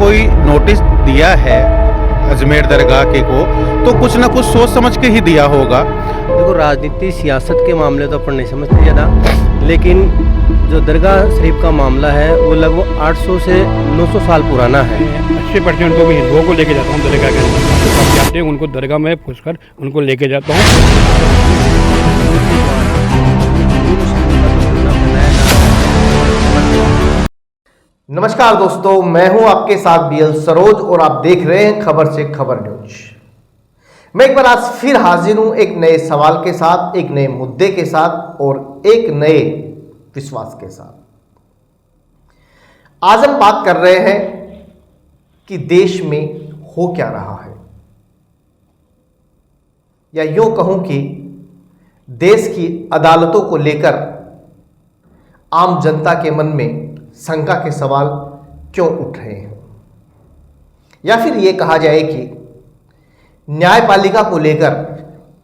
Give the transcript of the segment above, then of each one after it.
कोई नोटिस दिया है अजमेर दरगाह के को तो कुछ ना कुछ सोच समझ के ही दिया होगा। देखो, राजनीति सियासत के मामले तो अपन नहीं समझते ज़्यादा, लेकिन जो दरगाह शरीफ का मामला है वो लगभग 800 से 900 साल पुराना है। 80% तो मैं हिंदुओं को लेके जाता हूँ दरगाह के अंदर, सब जाते हैं उनको दरगाह में घुसकर उनको लेके जाता हूँ। नमस्कार दोस्तों, मैं हूं आपके साथ बीएल सरोज और आप देख रहे हैं खबर से खबर न्यूज। मैं एक बार आज फिर हाजिर हूं एक नए सवाल के साथ, एक नए मुद्दे के साथ और एक नए विश्वास के साथ। आज हम बात कर रहे हैं कि देश में हो क्या रहा है, या यूं कहूं कि देश की अदालतों को लेकर आम जनता के मन में शंका के सवाल क्यों उठ रहे हैं, या फिर ये कहा जाए कि न्यायपालिका को लेकर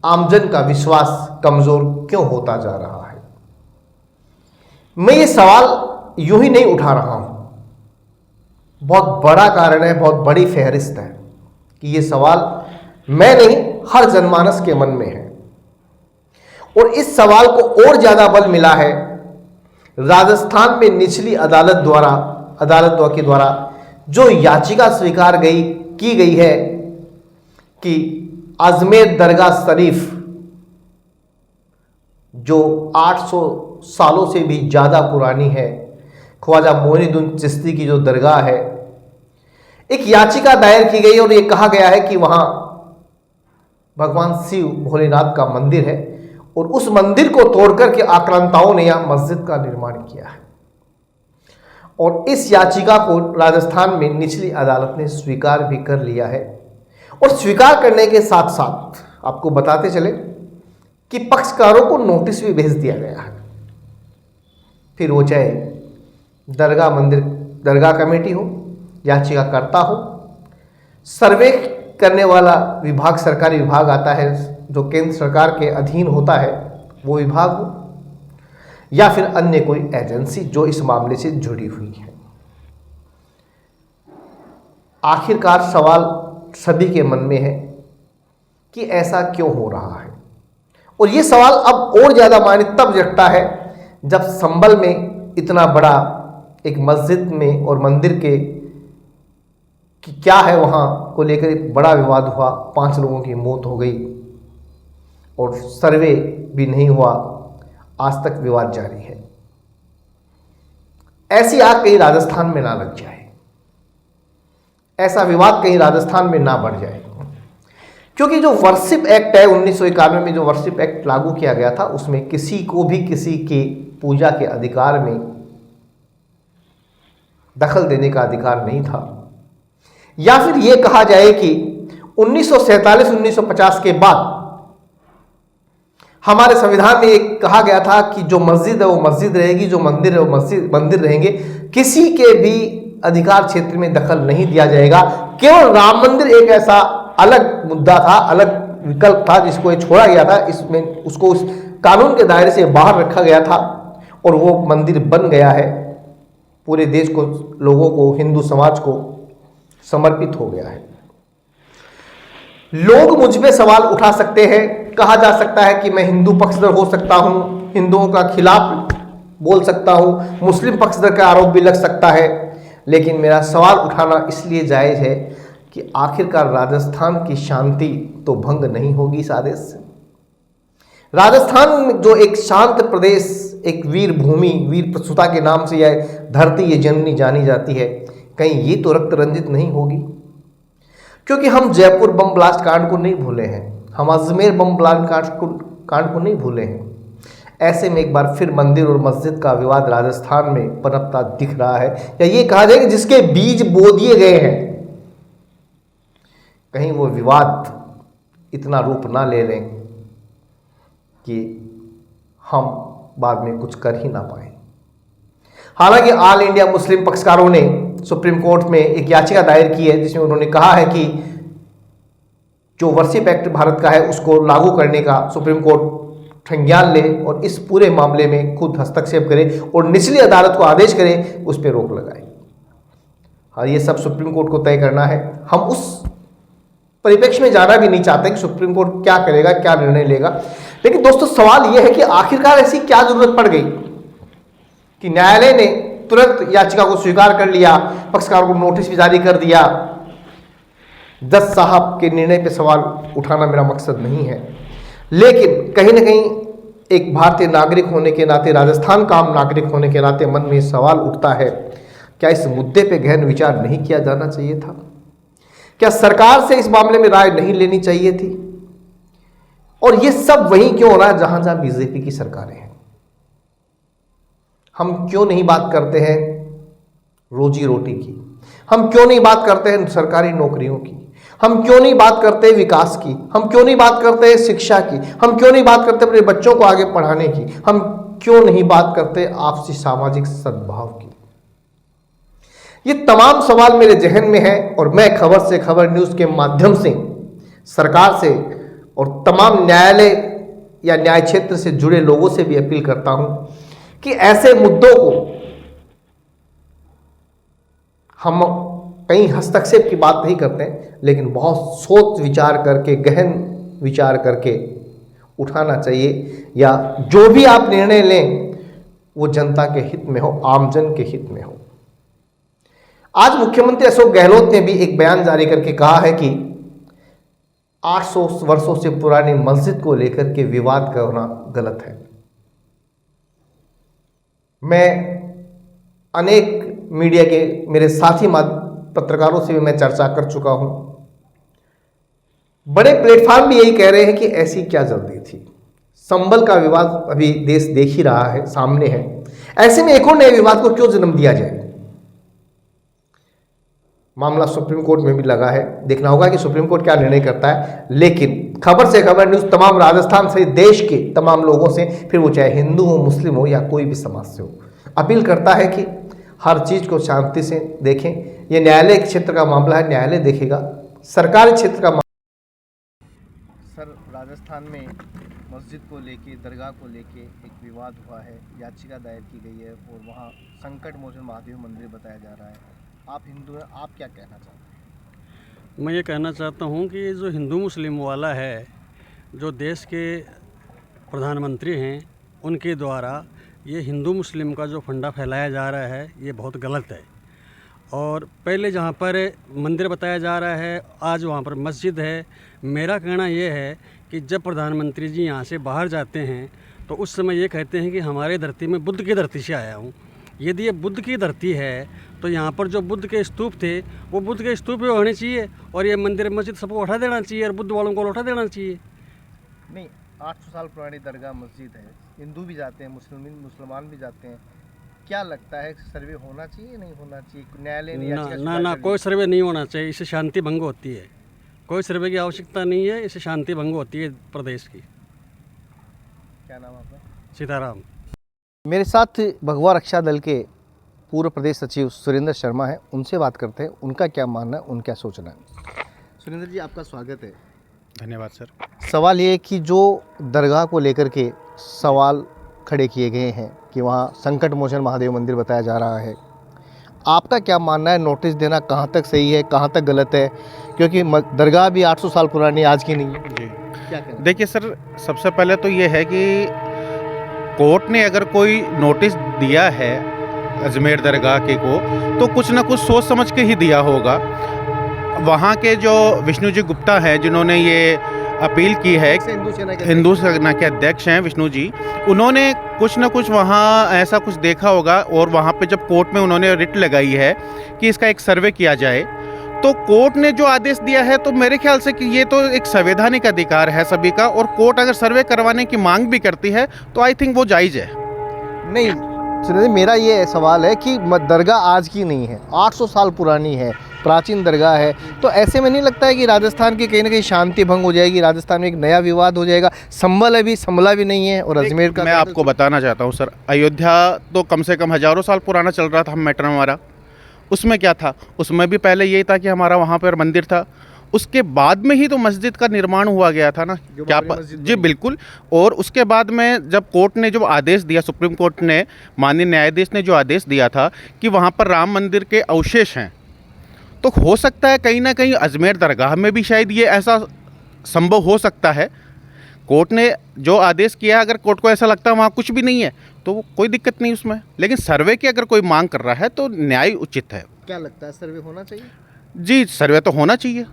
आमजन का विश्वास कमजोर क्यों होता जा रहा है। मैं ये सवाल यूं ही नहीं उठा रहा हूं, बहुत बड़ा कारण है, बहुत बड़ी फहरिस्त है कि ये सवाल मैं नहीं हर जनमानस के मन में है। और इस सवाल को और ज्यादा बल मिला है राजस्थान में निचली अदालत के द्वारा जो याचिका स्वीकार की गई है कि अजमेर दरगाह शरीफ जो 800 सालों से भी ज़्यादा पुरानी है, ख्वाजा मोइनुद्दीन चिश्ती की जो दरगाह है, एक याचिका दायर की गई और ये कहा गया है कि वहाँ भगवान शिव भोलेनाथ का मंदिर है और उस मंदिर को तोड़कर के आक्रांताओं ने यहां मस्जिद का निर्माण किया है। और इस याचिका को राजस्थान में निचली अदालत ने स्वीकार भी कर लिया है। और स्वीकार करने के साथ साथ आपको बताते चले कि पक्षकारों को नोटिस भी भेज दिया गया है। फिर वो चाहे दरगाह कमेटी हो, याचिकाकर्ता हो, सर्वे करने वाला विभाग, सरकारी विभाग आता है जो केंद्र सरकार के अधीन होता है, वो विभाग हो, या फिर अन्य कोई एजेंसी जो इस मामले से जुड़ी हुई है। आखिरकार सवाल सभी के मन में है कि ऐसा क्यों हो रहा है। और ये सवाल अब और ज़्यादा मायने तब जगता है जब संभल में इतना बड़ा एक मस्जिद में और मंदिर के कि क्या है वहाँ को लेकर एक बड़ा विवाद हुआ, 5 लोगों की मौत हो गई और सर्वे भी नहीं हुआ, आज तक विवाद जारी है। ऐसी आग कहीं राजस्थान में ना लग जाए, ऐसा विवाद कहीं राजस्थान में ना बढ़ जाए, क्योंकि जो वर्शिप एक्ट है 1991 में जो वर्शिप एक्ट लागू किया गया था, उसमें किसी को भी किसी के पूजा के अधिकार में दखल देने का अधिकार नहीं था। या फिर यह कहा जाए कि 1947-1950 के बाद हमारे संविधान में एक कहा गया था कि जो मस्जिद है वो मस्जिद रहेगी, जो मंदिर है वो मंदिर रहेंगे, किसी के भी अधिकार क्षेत्र में दखल नहीं दिया जाएगा। केवल राम मंदिर एक ऐसा अलग मुद्दा था, अलग विकल्प था जिसको छोड़ा गया था, इसमें उसको उस कानून के दायरे से बाहर रखा गया था और वो मंदिर बन गया है, पूरे देश को, लोगों को, हिंदू समाज को समर्पित हो गया है। लोग मुझ पे सवाल उठा सकते हैं, कहा जा सकता है कि मैं हिंदू पक्षधर हो सकता हूं, हिंदुओं का खिलाफ बोल सकता हूं, मुस्लिम पक्षधर का आरोप भी लग सकता है, लेकिन मेरा सवाल उठाना इसलिए जायज है कि आखिरकार राजस्थान की शांति तो भंग नहीं होगी इस आदेश से। राजस्थान जो एक शांत प्रदेश, एक वीर भूमि, वीर प्रसूता के नाम से यह धरती, ये जननी जानी जाती है, कहीं ये तो रक्त रंजित नहीं होगी। क्योंकि हम जयपुर बम ब्लास्ट कांड को नहीं भूले हैं, हम अजमेर बम ब्लास्ट कांड को नहीं भूले हैं। ऐसे में एक बार फिर मंदिर और मस्जिद का विवाद राजस्थान में पनपता दिख रहा है, या ये कहा जाए कि जिसके बीज बो दिए गए हैं, कहीं वो विवाद इतना रूप ना ले लें कि हम बाद में कुछ कर ही ना पाए। हालांकि ऑल इंडिया मुस्लिम पक्षकारों ने सुप्रीम कोर्ट में एक याचिका दायर की है जिसमें उन्होंने कहा है कि जो वर्शिप एक्ट भारत का है उसको लागू करने का सुप्रीम कोर्ट संज्ञान ले और इस पूरे मामले में खुद हस्तक्षेप करे और निचली अदालत को आदेश करे, उस पर रोक लगाए। ये सब सुप्रीम कोर्ट को तय करना है। हम उस परिप्रेक्ष्य में जाना भी नहीं चाहते कि सुप्रीम कोर्ट क्या करेगा, क्या निर्णय लेगा। लेकिन दोस्तों सवाल यह है कि आखिरकार ऐसी क्या जरूरत पड़ गई कि न्यायालय ने तुरंत याचिका को स्वीकार कर लिया, पक्षकार को नोटिस भी जारी कर दिया। जज साहब के निर्णय पे सवाल उठाना मेरा मकसद नहीं है, लेकिन कहीं ना कहीं एक भारतीय नागरिक होने के नाते, राजस्थान का आम नागरिक होने के नाते मन में सवाल उठता है, क्या इस मुद्दे पे गहन विचार नहीं किया जाना चाहिए था? क्या सरकार से इस मामले में राय नहीं लेनी चाहिए थी? और ये सब वहीं क्यों हो रहा है जहां जहां बीजेपी की सरकारें हैं? हम क्यों नहीं बात करते हैं रोजी रोटी की? हम क्यों नहीं बात करते हैं सरकारी नौकरियों की? हम क्यों नहीं बात करते विकास की? हम क्यों नहीं बात करते शिक्षा की? हम क्यों नहीं बात करते अपने बच्चों को आगे पढ़ाने की? हम क्यों नहीं बात करते आपसी सामाजिक सद्भाव की? ये तमाम सवाल मेरे जहन में है और मैं खबर से खबर न्यूज़ के माध्यम से सरकार से और तमाम न्यायालय या न्याय क्षेत्र से जुड़े लोगों से भी अपील करता हूं कि ऐसे मुद्दों को हम कहीं हस्तक्षेप की बात नहीं करते हैं, लेकिन बहुत सोच विचार करके, गहन विचार करके उठाना चाहिए, या जो भी आप निर्णय लें वो जनता के हित में हो, आमजन के हित में हो। आज मुख्यमंत्री अशोक गहलोत ने भी एक बयान जारी करके कहा है कि 800 वर्षों से पुरानी मस्जिद को लेकर के विवाद करना गलत है। मैं अनेक मीडिया के मेरे साथी पत्रकारों से भी मैं चर्चा कर चुका हूं। बड़े प्लेटफॉर्म भी यही कह रहे हैं कि ऐसी क्या जल्दी थी। संभल का विवाद अभी देश देख ही रहा है, सामने है। ऐसे में एक और नए विवाद को क्यों जन्म दिया जाए? मामला सुप्रीम कोर्ट में भी लगा है, देखना होगा कि सुप्रीम कोर्ट क्या निर्णय करता है। लेकिन खबर से खबर न्यूज़ तमाम राजस्थान सहित देश के तमाम लोगों से, फिर वो चाहे हिंदू हो, मुस्लिम हो या कोई भी समाज से हो, अपील करता है कि हर चीज़ को शांति से देखें। ये न्यायालय क्षेत्र का मामला है, न्यायालय देखेगा। सरकारी क्षेत्र का सर, राजस्थान में मस्जिद को लेके, दरगाह को लेके एक विवाद हुआ है, याचिका दायर की गई है और वहाँ संकट मोचन महादेव मंदिर बताया जा रहा है। आप हिंदू हैं, आप क्या कहना चाहते हैं? मैं ये कहना चाहता हूँ कि ये जो हिंदू मुस्लिम वाला है, जो देश के प्रधानमंत्री हैं, उनके द्वारा ये हिंदू मुस्लिम का जो फंडा फैलाया जा रहा है, ये बहुत गलत है। और पहले जहाँ पर मंदिर बताया जा रहा है, आज वहाँ पर मस्जिद है। मेरा कहना ये है कि जब प्रधानमंत्री जी यहाँ से बाहर जाते हैं तो उस समय ये कहते हैं कि हमारे धरती में बुद्ध की धरती से आया हूँ। यदि ये बुद्ध की धरती है तो यहाँ पर जो बुद्ध के स्तूप थे वो बुद्ध के स्तूप ही होने चाहिए, और ये मंदिर मस्जिद सबको उठा देना चाहिए और बुद्ध वालों को उठा देना चाहिए। नहीं, 800 साल पुरानी दरगाह मस्जिद है, हिंदू भी जाते हैं, मुसलमान भी जाते हैं। क्या लगता है सर्वे होना चाहिए, नहीं होना चाहिए? न्यायालय ने ना कोई सर्वे नहीं होना चाहिए, इससे शांति भंग होती है। कोई सर्वे की आवश्यकता नहीं है, इससे शांति भंग होती है प्रदेश की। क्या नाम आपका? सीताराम। मेरे साथ भगवा रक्षा दल के पूर्व प्रदेश सचिव सुरेंद्र शर्मा हैं, उनसे बात करते हैं, उनका क्या मानना है, उनका सोचना है। सुरेंद्र जी, आपका स्वागत है। धन्यवाद सर। सवाल ये कि जो दरगाह को लेकर के सवाल खड़े किए गए हैं कि वहाँ संकट मोचन महादेव मंदिर बताया जा रहा है, आपका क्या मानना है? नोटिस देना कहाँ तक सही है, कहाँ तक गलत है? क्योंकि दरगाह भी 800 साल पुरानी, आज की नहीं है। जी, क्या कहना? देखिए सर, सबसे पहले तो ये है कि कोर्ट ने अगर कोई नोटिस दिया है अजमेर दरगाह के को, तो कुछ ना कुछ सोच समझ के ही दिया होगा। वहाँ के जो विष्णु जी गुप्ता हैं, जिन्होंने ये अपील की है, हिंदू सेना के अध्यक्ष हैं विष्णु जी, उन्होंने कुछ ना कुछ वहाँ ऐसा कुछ देखा होगा, और वहाँ पे जब कोर्ट में उन्होंने रिट लगाई है कि इसका एक सर्वे किया जाए, तो कोर्ट ने जो आदेश दिया है, तो मेरे ख्याल से कि ये तो एक संवैधानिक अधिकार है सभी का, और कोर्ट अगर सर्वे करवाने की मांग भी करती है तो आई थिंक वो जायज़ है। नहीं सुनिए, मेरा ये सवाल है कि दरगाह आज की नहीं है, 800 साल पुरानी है, प्राचीन दरगाह है, तो ऐसे में नहीं लगता है कि राजस्थान की कहीं ना कहीं शांति भंग हो जाएगी, राजस्थान में एक नया विवाद हो जाएगा? संभल अभी संभला भी नहीं है, और अजमेर का मैं आपको बताना चाहता हूँ सर, अयोध्या तो कम से कम हज़ारों साल पुराना चल रहा था मैटर हमारा। उसमें क्या था? उसमें भी पहले यही था कि हमारा वहाँ पर मंदिर था, उसके बाद में ही तो मस्जिद का निर्माण हुआ गया था ना। क्या जी बिल्कुल। और उसके बाद में जब कोर्ट ने जो आदेश दिया, सुप्रीम कोर्ट ने, माननीय न्यायाधीश ने जो आदेश दिया था कि वहाँ पर राम मंदिर के अवशेष हैं, तो हो सकता है कहीं ना कहीं अजमेर दरगाह में भी शायद ये ऐसा संभव हो सकता है। कोर्ट ने जो आदेश किया है, अगर कोर्ट को ऐसा लगता है वहाँ कुछ भी नहीं है तो वो कोई दिक्कत नहीं उसमें, लेकिन सर्वे की अगर कोई मांग कर रहा है तो न्याय उचित है। क्या लगता है, सर्वे होना चाहिए? जी, सर्वे तो होना चाहिए,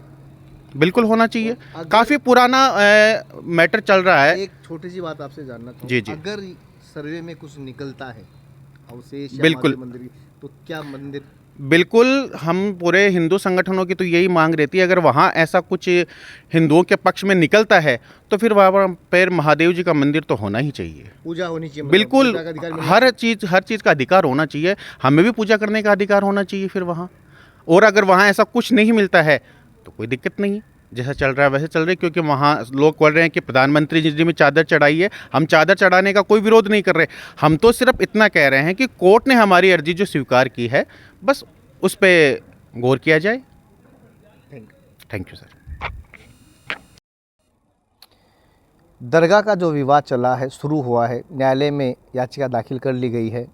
बिल्कुल होना चाहिए। काफ़ी पुराना मैटर चल रहा है। एक छोटी सी बात आपसे जानना चाहूँ, जी, जी। अगर सर्वे में कुछ निकलता है अवशेष या बिल्कुल। महादेव मंदिर की, तो क्या मंदिर बिल्कुल, हम पूरे हिंदू संगठनों की तो यही मांग रहती है, अगर वहाँ ऐसा कुछ हिंदुओं के पक्ष में निकलता है तो फिर वहाँ पर महादेव जी का मंदिर तो होना ही चाहिए। पूजा होनी चाहिए, मतलब बिल्कुल, पूजा का अधिकार मिलना हर चीज़ का अधिकार होना चाहिए। हमें भी पूजा करने का अधिकार होना चाहिए फिर वहाँ। और अगर वहाँ ऐसा कुछ नहीं मिलता है तो कोई दिक्कत नहीं, जैसा चल रहा है वैसे चल रहा है। क्योंकि वहाँ लोग बोल रहे हैं कि प्रधानमंत्री जी में चादर चढ़ाई है। हम चादर चढ़ाने का कोई विरोध नहीं कर रहे, हम तो सिर्फ इतना कह रहे हैं कि कोर्ट ने हमारी अर्जी जो स्वीकार की है बस उस पर गौर किया जाए। Thank you sir. दरगाह का जो विवाद चला है, शुरू हुआ है, न्यायालय में याचिका दाखिल कर ली गई है,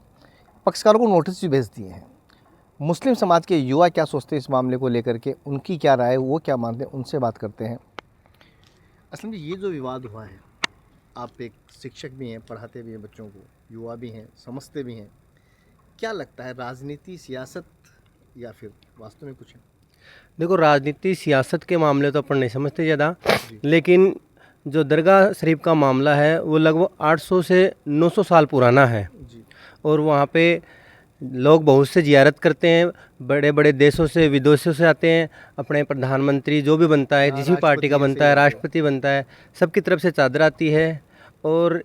पक्षकारों को नोटिस भी भेज दिए हैं। मुस्लिम समाज के युवा क्या सोचते हैं इस मामले को लेकर के, उनकी क्या राय है, वो क्या मानते हैं, उनसे बात करते हैं। असल में ये जो विवाद हुआ है, आप एक शिक्षक भी हैं, पढ़ाते भी हैं बच्चों को, युवा भी हैं, समझते भी हैं, क्या लगता है, राजनीति, सियासत या फिर वास्तव में कुछ है? देखो, राजनीति सियासत के मामले तो अपन नहीं समझते ज़्यादा, लेकिन जो दरगाह शरीफ का मामला है वो लगभग 800 से 900 साल पुराना है। जी। और वहाँ पे लोग बहुत से जियारत करते हैं, बड़े बड़े देशों से, विदेशों से आते हैं। अपने प्रधानमंत्री जो भी बनता है, जिस भी पार्टी का बनता है, राष्ट्रपति बनता है, सबकी तरफ से चादर आती है। और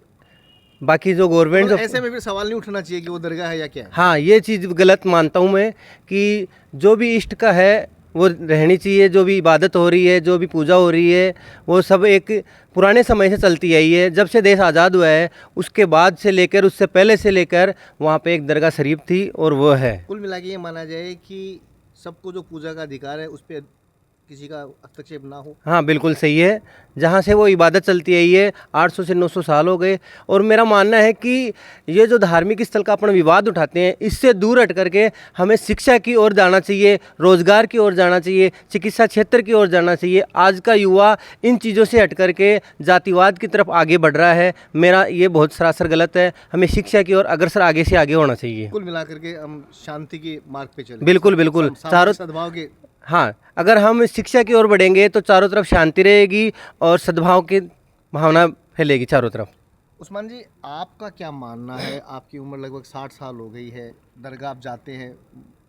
बाकी जो गवर्नमेंट, ऐसे में फिर सवाल नहीं उठना चाहिए कि वो दरगाह है या क्या है? हाँ, ये चीज़ गलत मानता हूँ मैं कि जो भी इष्ट का है वो रहनी चाहिए। जो भी इबादत हो रही है, जो भी पूजा हो रही है, वो सब एक पुराने समय से चलती आई है। जब से देश आज़ाद हुआ है उसके बाद से लेकर, उससे पहले से लेकर वहाँ पे एक दरगाह शरीफ थी और वो है। कुल मिला के ये माना जाए कि सबको जो पूजा का अधिकार है उस पर किसी का हस्तक्षेप ना हो। हाँ, बिल्कुल सही है। जहाँ से वो इबादत चलती आई है 800 से 900 साल हो गए। और मेरा मानना है कि ये जो धार्मिक स्थल का अपन विवाद उठाते हैं, इससे दूर हट करके हमें शिक्षा की ओर जाना चाहिए, रोजगार की ओर जाना चाहिए, चिकित्सा क्षेत्र की ओर जाना चाहिए। आज का युवा इन चीज़ों से हट करके जातिवाद की तरफ आगे बढ़ रहा है। मेरा ये बहुत सरासर गलत है। हमें शिक्षा की ओर अग्रसर आगे से आगे होना चाहिए। कुल मिलाकर के हम शांति के मार्ग पे चले। बिल्कुल बिल्कुल, चारों सद्भाव के। हाँ, अगर हम शिक्षा की ओर बढ़ेंगे तो चारों तरफ शांति रहेगी और सद्भाव की भावना फैलेगी चारों तरफ। उस्मान जी, आपका क्या मानना है? आपकी उम्र लगभग 60 साल हो गई है, दरगाह आप जाते हैं,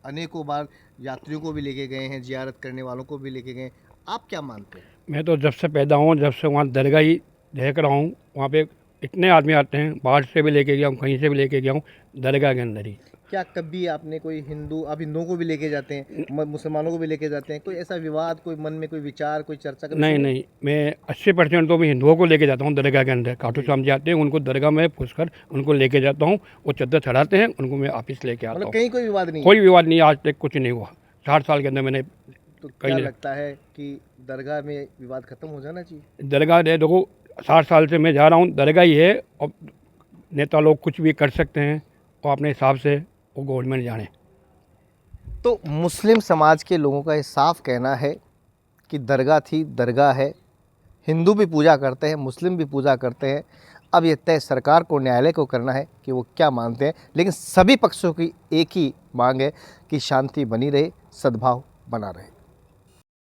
अनेकों बार यात्रियों को भी लेके गए हैं, जियारत करने वालों को भी लेके गए, आप क्या मानते हैं? मैं तो जब से पैदा हूँ, जब से वहाँ दरगाह ही देख रहा हूँ, वहाँ पे इतने आदमी आते हैं, बाहर से भी लेके गया हूँ, कहीं से भी लेके गया हूँ, दरगाह के अंदर ही। क्या कभी आपने कोई हिंदू, आप हिंदुओं को भी लेके जाते हैं, मुसलमानों को भी लेके जाते हैं, कोई ऐसा विवाद, कोई मन में कोई विचार, कोई चर्चा? नहीं, मैं 80% तो मैं हिंदुओं को लेके जाता हूँ दरगाह के अंदर। खाटू श्याम जी आते हैं, उनको दरगाह में पूछकर उनको लेके जाता हूँ, वो चद्दर चढ़ाते हैं, उनको मैं वापस लेके आता हूँ। कहीं कोई विवाद नहीं? कोई विवाद नहीं, आज तक कुछ नहीं हुआ। 60 साल के अंदर मैंने तो क्या लगता है कि दरगाह में विवाद खत्म हो जाना चाहिए? दरगाह देखो, 60 साल से मैं जा रहा हूँ, दरगाह ही है। और नेता लोग कुछ भी कर सकते हैं और अपने हिसाब से वो गवर्नमेंट जाने। तो मुस्लिम समाज के लोगों का ये साफ कहना है कि दरगाह थी, दरगाह है, हिंदू भी पूजा करते हैं, मुस्लिम भी पूजा करते हैं। अब ये तय सरकार को, न्यायालय को करना है कि वो क्या मानते हैं, लेकिन सभी पक्षों की एक ही मांग है कि शांति बनी रहे, सद्भाव बना रहे।